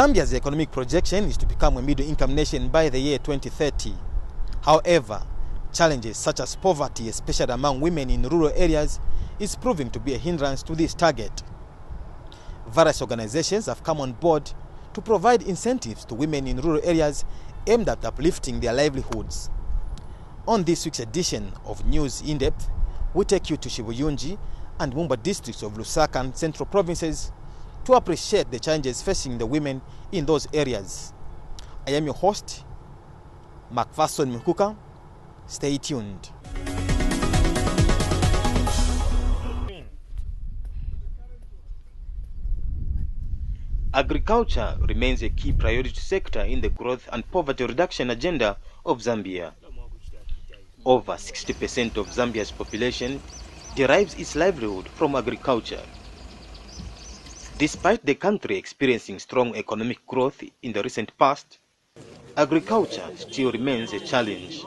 Zambia's economic projection is to become a middle-income nation by the year 2030. However, challenges such as poverty, especially among women in rural areas, is proving to be a hindrance to this target. Various organizations have come on board to provide incentives to women in rural areas aimed at uplifting their livelihoods. On this week's edition of News In Depth, we take you to Shibuyunji and Mumba districts of Lusaka and Central provinces to appreciate the challenges facing the women in those areas. I am your host, Macpherson Mkuka. Stay tuned. Agriculture remains a key priority sector in the growth and poverty reduction agenda of Zambia. Over 60% of Zambia's population derives its livelihood from agriculture. Despite the country experiencing strong economic growth in the recent past, agriculture still remains a challenge.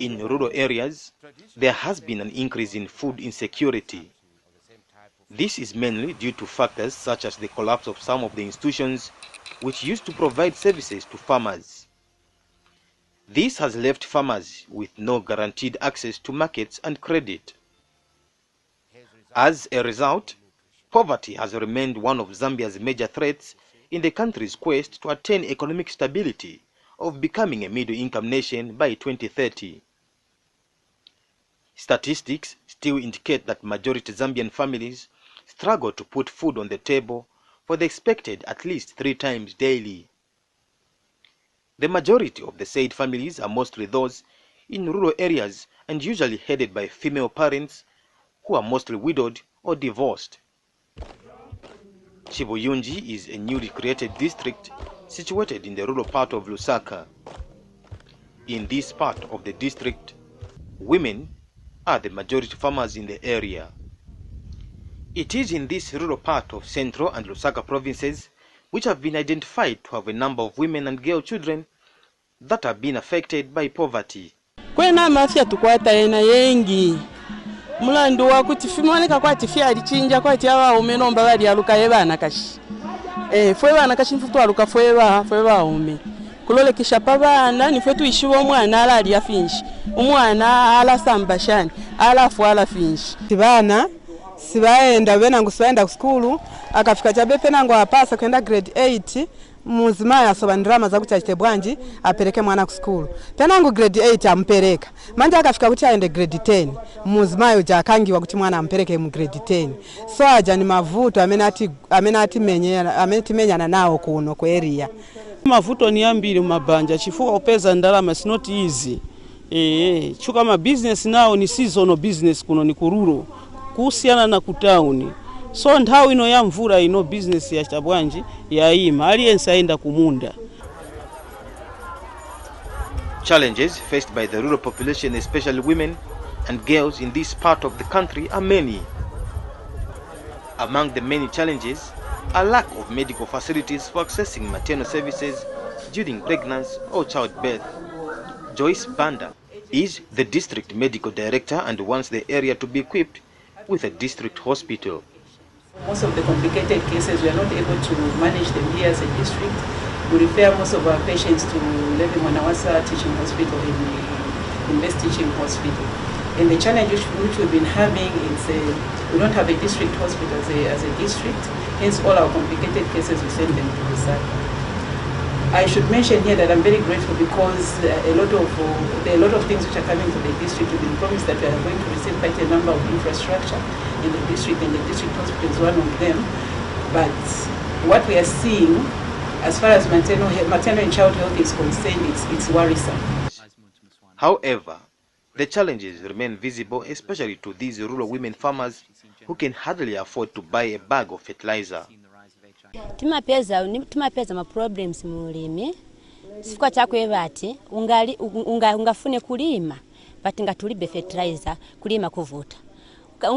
In rural areas, there has been an increase in food insecurity. This is mainly due to factors such as the collapse of some of the institutions which used to provide services to farmers. This has left farmers with no guaranteed access to markets and credit. As a result, poverty has remained one of Zambia's major threats in the country's quest to attain economic stability of becoming a middle-income nation by 2030. Statistics still indicate that majority Zambian families struggle to put food on the table for the expected at least 3 times daily. The majority of the said families are mostly those in rural areas and usually headed by female parents who are mostly widowed or divorced. Shibuyunji is a newly created district situated in the rural part of Lusaka. In this part of the district, women are the majority farmers in the area. It is in this rural part of Central and Lusaka provinces which have been identified to have a number of women and girl children that have been affected by poverty. Kwena mafia tukwata ena yengi. Mulandu wa kuti fimoleka kwati fyali chinja kwati aba umenomba bali aluka yebana kashi. Fwe bana kashi mfutu aluka fwe ba ume. Kulole kisha pabana nifwe tuishiwa omwana alali afinshi. Omwana ala sambashani, ala fu ala finshi. Tibana sibaenda bena ngusaenda ku school akafika chabepe nango apasa kwenda grade 8 muzima yasoba ndrama za kuti achite bwanji apereke mwana ku school tena ngo grade 8 ampereka manje akafika kuti aende grade 10 muzima yo jakangiwa kuti mwana ampereke mu grade 10 so aja ni mavuto amenati menyana nawo kuno ku area. Mavuto ni ambiri mabanja chifuka upeza ndalama is not easy. Chuka ma business now ni seasonal business kuno ni kururo kuhusiana na kutauni. So nthawi ino ya mvura ino business ya chabwanji ya ima aliyense aenda kumunda. Challenges faced by the rural population, especially women and girls in this part of the country, are many. Among the many challenges are lack of medical facilities for accessing maternal services during pregnancy or childbirth. Joyce Banda is the district medical director and wants the area to be equipped with a district hospital. Most of the complicated cases we are not able to manage them here as a district. We refer most of our patients to Levi Mwanawasa Teaching Hospital in Best Teaching Hospital. And the challenge which we've been having is we don't have a district hospital as a district. Hence all our complicated cases we send them to Lusaka. I should mention here that I'm very grateful because there are a lot of things which are coming to the district. We've been promised that we are going to receive quite a number of infrastructure in the district, and the district hospital is one of them. But what we are seeing, as far as maternal and child health is concerned, it's worrisome. However, the challenges remain visible, especially to these rural women farmers who can hardly afford to buy a bag of fertilizer. Tumapeza ma problems mulimi sifika chakweva ati ungafune kulima but ngatulibe fertilizer kulima kuvuta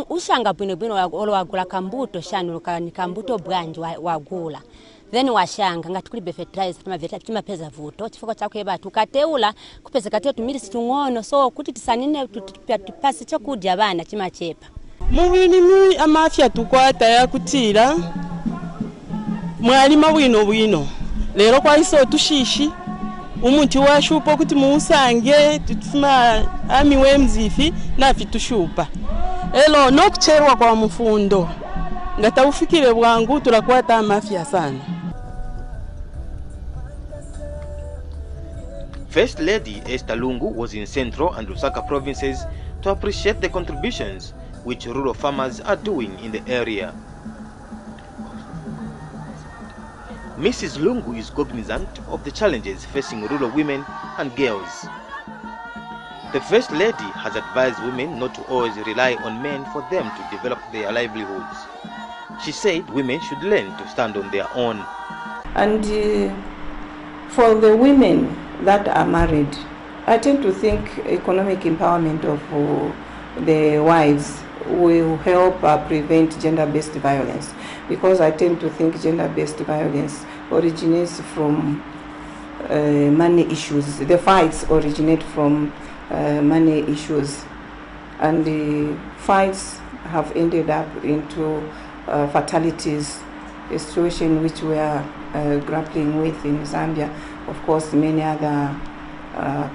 ushanga bwino olwagula kambuto shanu kambuto bwanji wagula then washanga ngatulibe fertilizer tumapeza vuto sifika chakweva tukateula kupeza katetu milisi tungono so kuti tisanine tupasi chokudya abana chimachepa mubini amafia tukwata yakutira mwalima bwino lero kwaiso tushishi umuntu washupa kuti muusange tutuma amiwe mzifi nafi tushupa elo nokucherwa kwa mfundo ngataufikire bwangu tulakwata amafia sana. First Lady Esther Lungu was in Central and Lusaka provinces to appreciate the contributions which rural farmers are doing in the area. Mrs. Lungu is cognizant of the challenges facing rural women and girls. The First Lady has advised women not to always rely on men for them to develop their livelihoods. She said women should learn to stand on their own. And for the women that are married, I tend to think economic empowerment of the wives will help prevent gender-based violence, because I tend to think gender-based violence originates from money issues. The fights originate from money issues, and the fights have ended up into fatalities, a situation which we are grappling with in Zambia, of course many other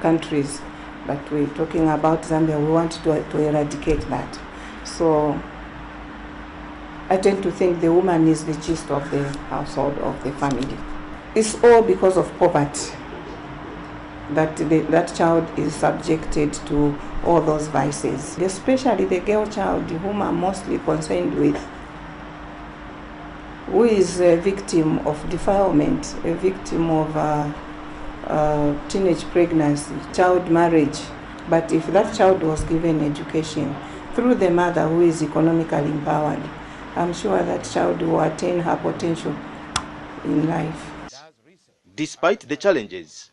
countries, but we're talking about Zambia. We want to eradicate that. So I tend to think the woman is the gist of the household, of the family. It's all because of poverty that that child is subjected to all those vices, especially the girl child, whom I'm mostly concerned with, who is a victim of defilement, a victim of teenage pregnancy, child marriage. But if that child was given education through the mother who is economically empowered, I'm sure that child will attain her potential in life. Despite the challenges,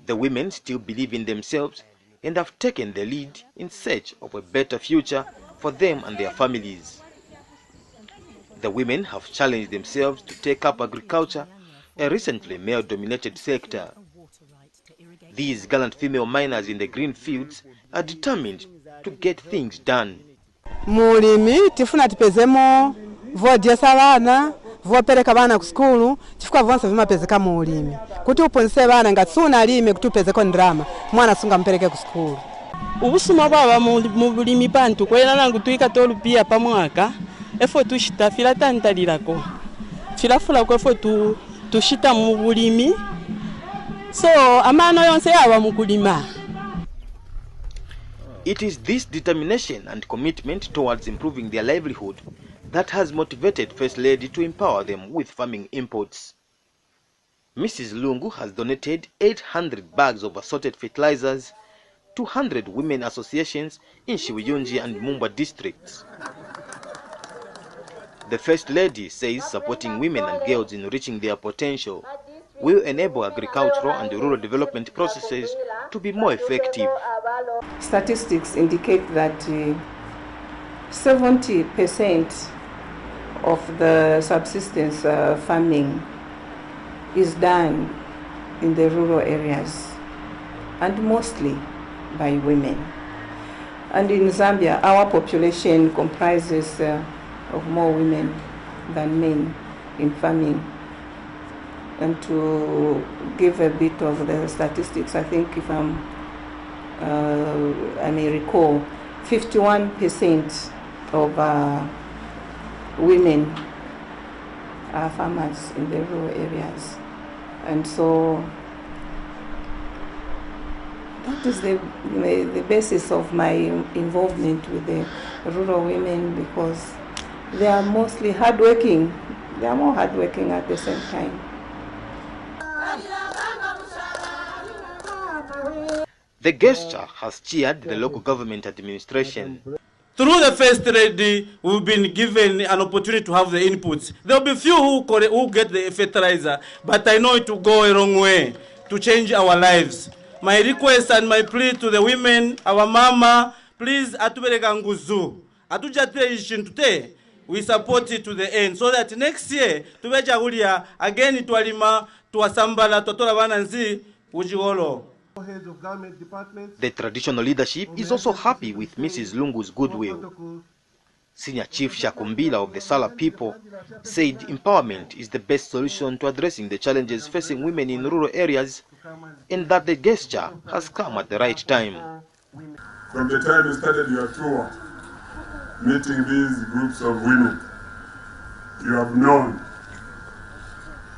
the women still believe in themselves and have taken the lead in search of a better future for them and their families. The women have challenged themselves to take up agriculture, a recently male-dominated sector. These gallant female miners in the green fields are determined to get things done. Mulimi tifuna tipezemo vodiyesa bana vopereka bana ku skulu chifukwa vonse vimapezeka mu ulimi kuti uponse bana ngati suna alime kuti upezeko ndrama mwana sunga mpereke ku skulu. Ubusuma baba mu bulimi pantu kwera nangu tuika tolupia pa mwaka efo tushita fila tantalirako filafula ko efo tushita mu bulimi so amano yonse yawa mu kulima. It is this determination and commitment towards improving their livelihood that has motivated First Lady to empower them with farming inputs. Mrs. Lungu has donated 800 bags of assorted fertilizers to 100 women associations in Shiwiyunji and Mumba districts. The First Lady says supporting women and girls in reaching their potential will enable agricultural and rural development processes to be more effective. Statistics indicate that 70% of the subsistence farming is done in the rural areas, and mostly by women. And in Zambia, our population comprises of more women than men in farming. And to give a bit of the statistics, I think if I may recall, 51% of women are farmers in the rural areas. And so that is the basis of my involvement with the rural women, because they are mostly hardworking. They are more hardworking at the same time. The gesture has cheered the local government administration. Through the First Lady, we've been given an opportunity to have the inputs. There will be few who get the fertilizer, but I know it will go a long way to change our lives. My request and my plea to the women, our mama, please atubereka nguzu. Atujatire ishintute. We support it to the end, so that next year tubeja kulia again twalima twasambala twatola bana nzi ujigolo. The traditional leadership is also happy with Mrs. Lungu's goodwill. Senior Chief Shakumbila of the Sala people said empowerment is the best solution to addressing the challenges facing women in rural areas, and that the gesture has come at the right time. From the time you started your tour, meeting these groups of women, you have known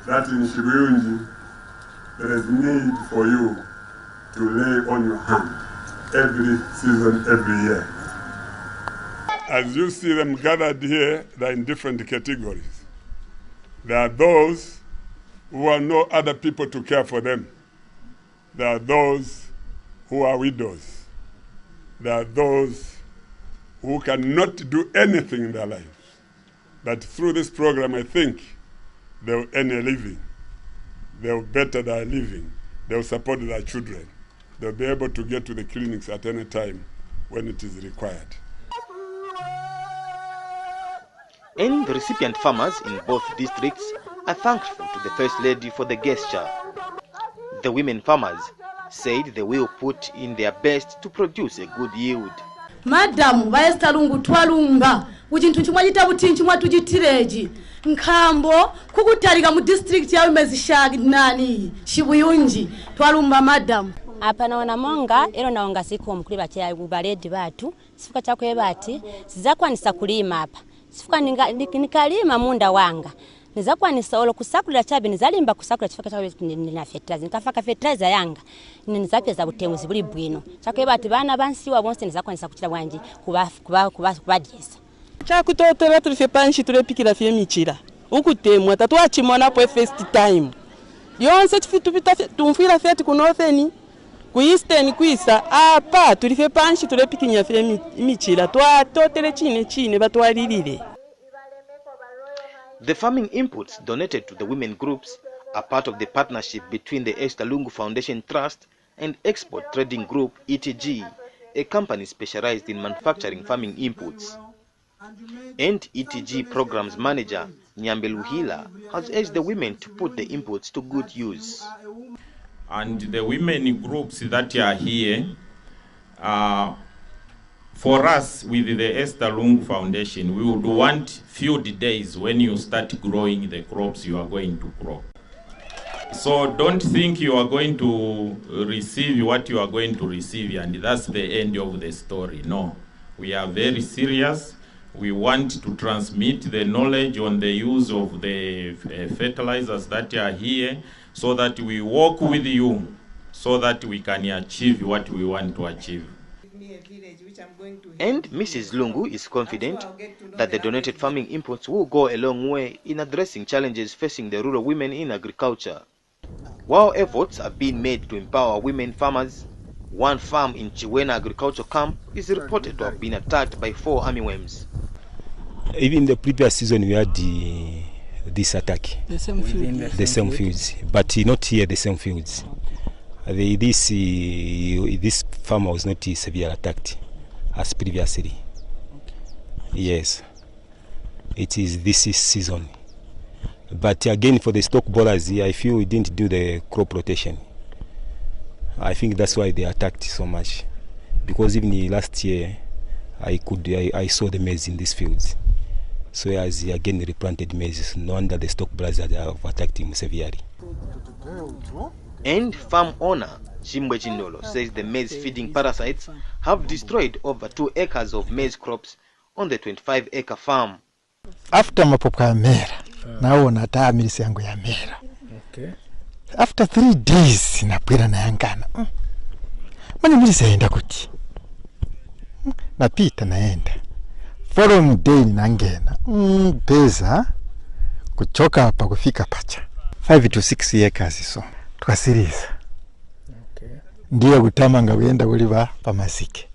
that in Shibuyunji there is need for you to lay on your hand every season, every year. As you see them gathered here, they're in different categories. There are those who have no other people to care for them. There are those who are widows. There are those who cannot do anything in their lives. But through this program, I think they'll earn a living. They'll better their living. They'll support their children. They'll be able to get to the clinics at any time when it is required. And the recipient farmers in both districts are thankful to the First Lady for the gesture. The women farmers said they will put in their best to produce a good yield. Madam, vaesta lungu twalumba uchinthu chimwe chitabuti chimwe tujitireji nkhambo kukutalika mu district ya umezishaki nani Shibuyunji twalumba madam. Apa naona monga ero naonga siku mkuli bacha ubaledi batu sifuka chakwe bati sizakwanisa kulima apa sifuka nikalima munda wanga nizakwanisa olo kusakulira chabe nizalimba kusakulira chifaka chabe na fertilizer nikafaka fertilizer yanga nizapeza butenguzi buli bwino chakwe bati bana bansiwa bonse nizakwanisa kuchira bwanji kubadisa chakutotera tulife panshi tulepikira fye michira ukutemwa tatwachimona po first time yonse tufita tumfira feti ku northern ku eastern kuisa apa tulife panshi tulepikinya fye michira twatotele chine batwalilile. The farming inputs donated to the women groups are part of the partnership between the Esther Lungu Foundation Trust and Export Trading Group ETG, a company specialized in manufacturing farming inputs. And ETG Programs Manager Nyambe Luhila has urged the women to put the inputs to good use. And the women groups that are here, for us with the Esther Lungu Foundation, we would want field days when you start growing the crops you are going to grow. So don't think you are going to receive what you are going to receive and that's the end of the story. No, we are very serious. We want to transmit the knowledge on the use of the fertilizers that are here so that we work with you so that we can achieve what we want to achieve. And Mrs. Lungu is confident that the donated farming inputs will go a long way in addressing challenges facing the rural women in agriculture. While efforts have been made to empower women farmers, one farm in Chiwena agricultural camp is reported to have been attacked by 4 armyworms. Even the previous season we had this attack. The same field. The same fields, but not here the same fields. This farmer was not severely attacked as previously. Yes, it is this season. But again, for the stock ballers, I feel we didn't do the crop rotation. I think that's why they attacked so much. Because even last year, I saw the maize in these fields. So as again replanted maize, no wonder the stock ballers have attacked him severely. And farm owner Chimbwe Chindolo says the maize feeding parasites have destroyed over 2 acres of maize crops on the 25-acre farm. After mapopo ya mera, naona taa milisi yangu ya mera. After 3 days napwira na yangana. Mani milisi yaenda kuti. Napita naenda. Following day nangena. Pesa kuchoka hapa kufika pacha. 5 to 6 acres so. Tukasiriza. Ndiyo kutamanga wenda uliva pamasike.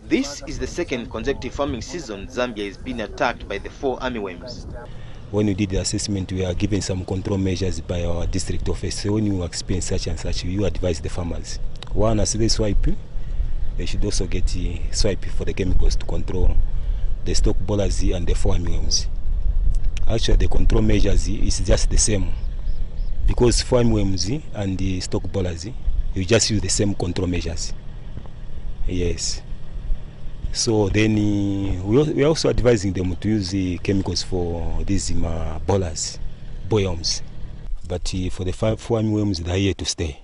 This is the second consecutive farming season Zambia has been attacked by the 4 armyworms. When we did the assessment, we are given some control measures by our district office. So when you experience such and such, you advise the farmers. One, as they swipe, they should also get swipe for the chemicals to control the stock ballers and the 4 armyworms. Actually, the control measures is just the same. Because 4 armyworms and the stock ballers, you just use the same control measures. Yes. So then we're also advising them to use chemicals for these bollworms. But for the farm worms, they are here to stay.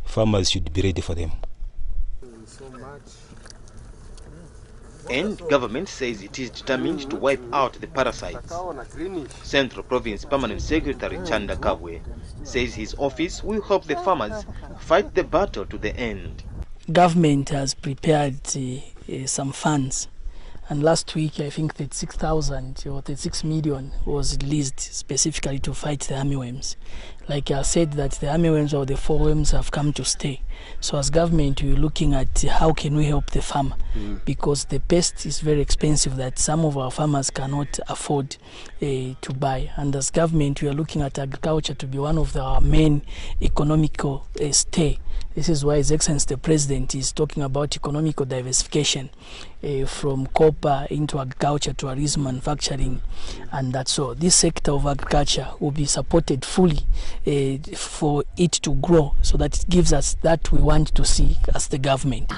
Farmers should be ready for them. And government says it is determined to wipe out the parasites. Central Province Permanent Secretary Chanda Kabwe says his office will help the farmers fight the battle to the end. Government has prepared some funds, and last week I think 36,000 or 36 million was released specifically to fight the armyworms. Like I said, that the armyworms or the fallworms have come to stay. So as government, we're looking at how can we help the farmer, because the pest is very expensive that some of our farmers cannot afford to buy. And as government, we are looking at agriculture to be one of our main economical stay. This is why His Excellency the President is talking about economical diversification from copper into agriculture, tourism, manufacturing, and that's all. This sector of agriculture will be supported fully for it to grow, so that it gives us that we want to see as the government.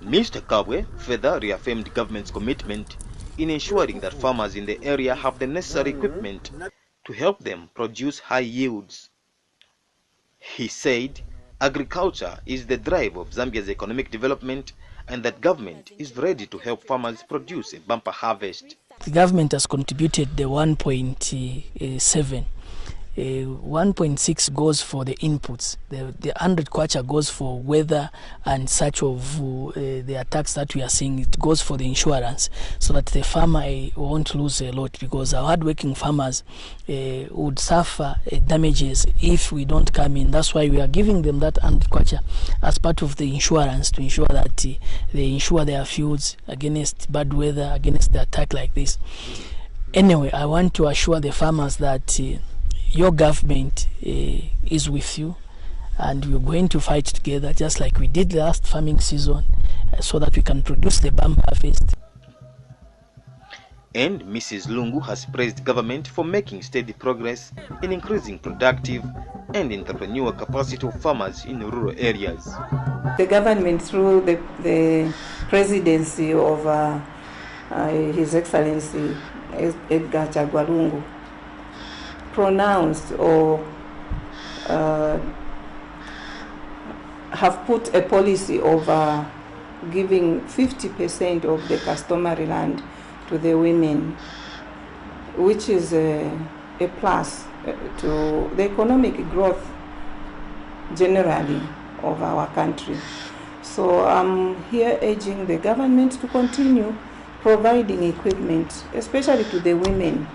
Mr. Kabwe further reaffirmed government's commitment in ensuring that farmers in the area have the necessary equipment to help them produce high yields. He said agriculture is the drive of Zambia's economic development and that government is ready to help farmers produce a bumper harvest. The government has contributed the 1.7. 1.6 goes for the inputs. The 100 kwacha goes for weather and such of the attacks that we are seeing. It goes for the insurance, so that the farmer won't lose a lot, because our hardworking farmers would suffer damages if we don't come in. That's why we are giving them that 100 kwacha as part of the insurance, to ensure that they insure their fields against bad weather, against the attack like this. Anyway, I want to assure the farmers that your government is with you, and we're going to fight together just like we did last farming season, so that we can produce the bumper harvest. And Mrs. Lungu has praised government for making steady progress in increasing productive and entrepreneurial capacity of farmers in rural areas. The government, through the presidency of His Excellency Edgar Chagwalungu, pronounced or have put a policy of giving 50% of the customary land to the women, which is a plus to the economic growth generally of our country. So I'm here urging the government to continue providing equipment, especially to the women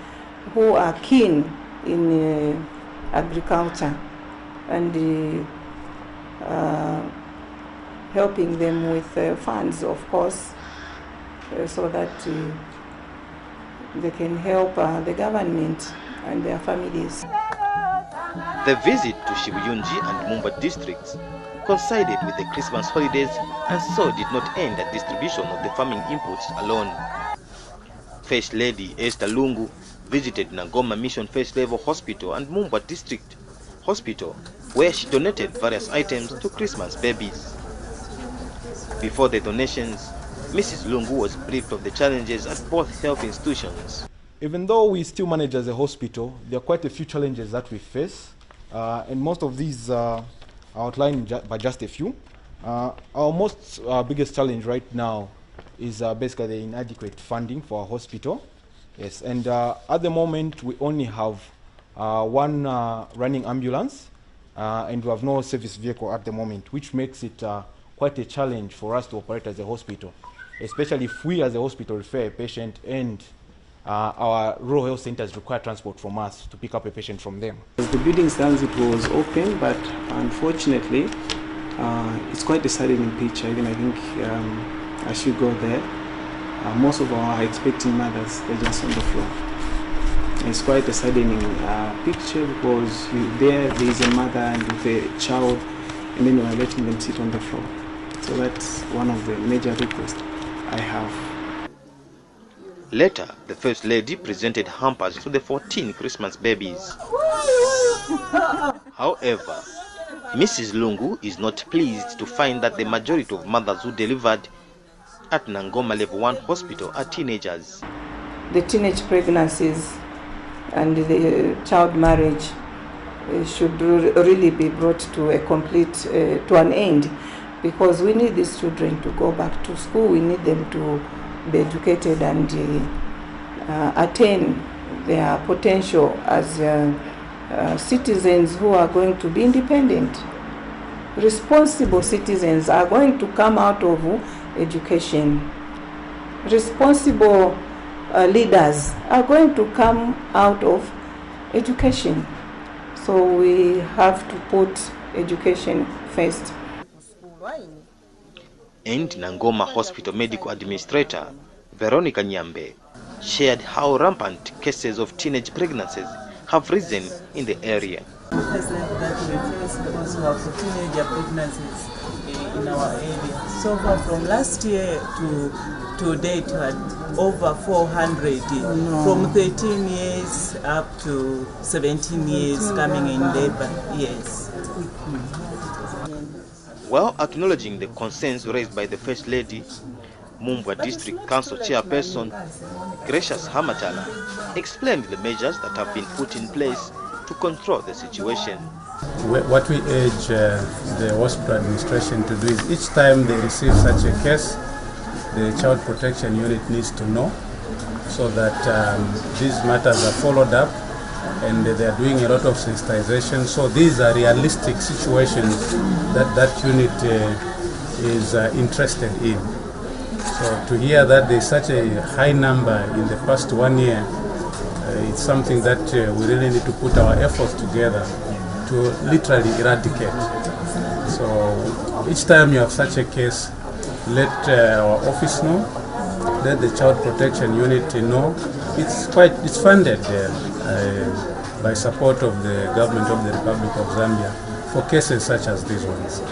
who are keen in agriculture, and helping them with funds, of course, so that they can help the government and their families. The visit to Shibuyunji and Mumba districts coincided with the Christmas holidays, and so did not end at distribution of the farming inputs alone. First Lady Esther Lungu visited Nangoma Mission First Level Hospital and Mumba District Hospital, where she donated various items to Christmas babies. Before the donations, Mrs. Lungu was briefed of the challenges at both health institutions. Even though we still manage as a hospital, there are quite a few challenges that we face, and most of these are outlined by just a few. Our biggest challenge right now is basically the inadequate funding for our hospital. Yes, and at the moment we only have one running ambulance, and we have no service vehicle at the moment, which makes it quite a challenge for us to operate as a hospital, especially if we as a hospital refer a patient and our rural health centers require transport from us to pick up a patient from them. As the building stands, it was open, but unfortunately it's quite a saddening picture. Even I think as you go there, most of our expecting mothers, they're just on the floor. It's quite a saddening picture, because there is a mother and with a child, and then we are letting them sit on the floor. So that's one of the major requests I have. Later, the First Lady presented hampers to the 14 Christmas babies. However, Mrs. Lungu is not pleased to find that the majority of mothers who delivered at Nangoma Level 1 Hospital are teenagers. The teenage pregnancies and the child marriage should really be brought to a complete, to an end, because we need these children to go back to school. We need them to be educated and attain their potential as citizens who are going to be independent. Responsible citizens are going to come out of education. Responsible leaders are going to come out of education. So we have to put education first. And Nangoma Hospital Medical Administrator Veronica Nyambe shared how rampant cases of teenage pregnancies have risen in the area. Has left that we face also have teenager pregnancies in our area. So far from last year to date, we had over 400 from 13 years up to 17 years coming in labor. Yes. While acknowledging the concerns raised by the First Lady, Mumbwa District Council Chairperson Gracious Hamatala explained the measures that have been put in place to control the situation. What we urge the hospital administration to do is each time they receive such a case, the Child Protection Unit needs to know, so that these matters are followed up and they are doing a lot of sensitization. So these are realistic situations that unit is interested in. So to hear that there's such a high number in the past 1 year, it's something that we really need to put our efforts together to literally eradicate. So each time you have such a case, let our office know, let the Child Protection Unit know. It's funded by support of the government of the Republic of Zambia for cases such as these ones.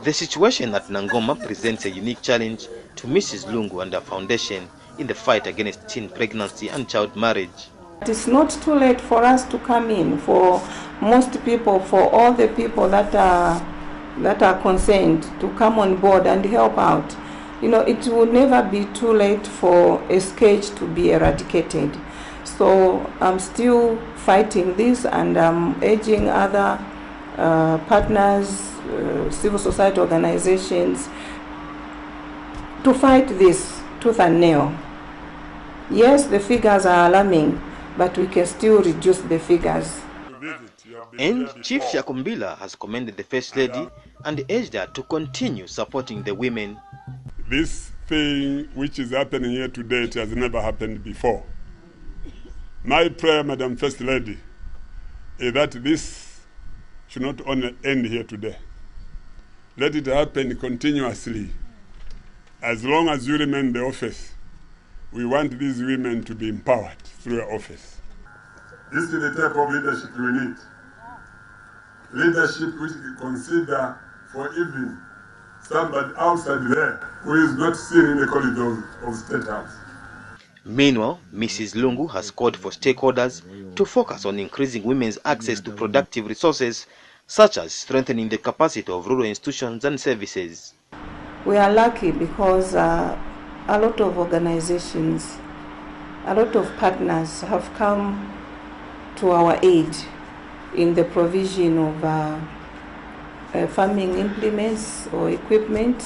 The situation at Nangoma presents a unique challenge to Mrs. Lungu and her foundation in the fight against teen pregnancy and child marriage. It's not too late for us to come in, for most people, for all the people that are concerned to come on board and help out. You know, it will never be too late for a scourge to be eradicated. So I'm still fighting this, and I'm urging other partners, civil society organizations to fight this tooth and nail. Yes, the figures are alarming, but we can still reduce the figures. And Chief Shakumbila has commended the First Lady and urged her to continue supporting the women. This thing which is happening here today, it has never happened before. My prayer, Madam First Lady, is that this should not only end here today. Let it happen continuously. As long as you remain in the office, we want these women to be empowered through your office. This is the type of leadership we need. Leadership which we consider for even somebody outside there who is not seen in the corridors of State House. Meanwhile, Mrs. Lungu has called for stakeholders to focus on increasing women's access to productive resources, such as strengthening the capacity of rural institutions and services. We are lucky because a lot of organizations, a lot of partners have come to our aid in the provision of farming implements or equipment,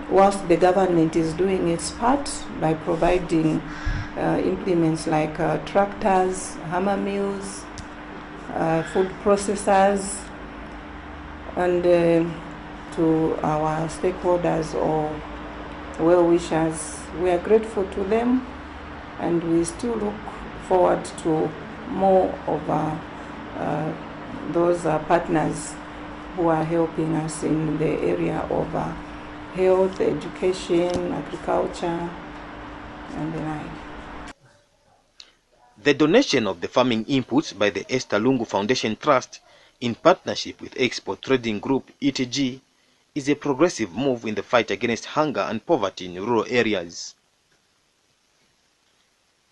whilst the government is doing its part by providing implements like tractors, hammer mills, food processors, and to our stakeholders or well-wishers. We are grateful to them, and we still look forward to more of those partners who are helping us in the area of health, education, agriculture, and the like. The donation of the farming inputs by the Esther Lungu Foundation Trust in partnership with Export Trading Group ETG is a progressive move in the fight against hunger and poverty in rural areas.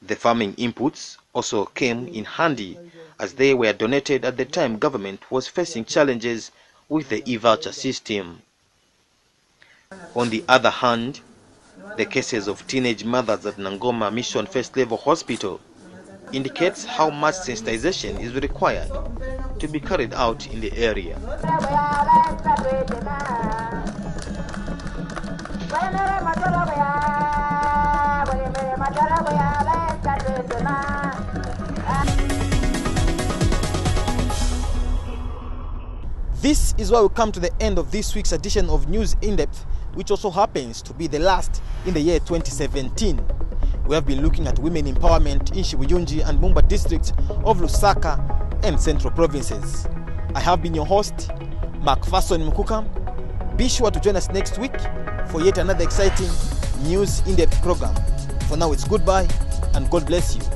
The farming inputs also came in handy as they were donated at the time government was facing challenges with the e-voucher system. On the other hand, the cases of teenage mothers at Nangoma Mission First Level Hospital indicates how much sensitization is required to be carried out in the area. This is why we come to the end of this week's edition of News In Depth, which also happens to be the last in the year 2017. We have been looking at women empowerment in Shibuyunji and Mumba districts of Lusaka and Central Provinces. I have been your host, Macpherson Mukuka. Be sure to join us next week for yet another exciting News In Depth program. For now, it's goodbye and God bless you.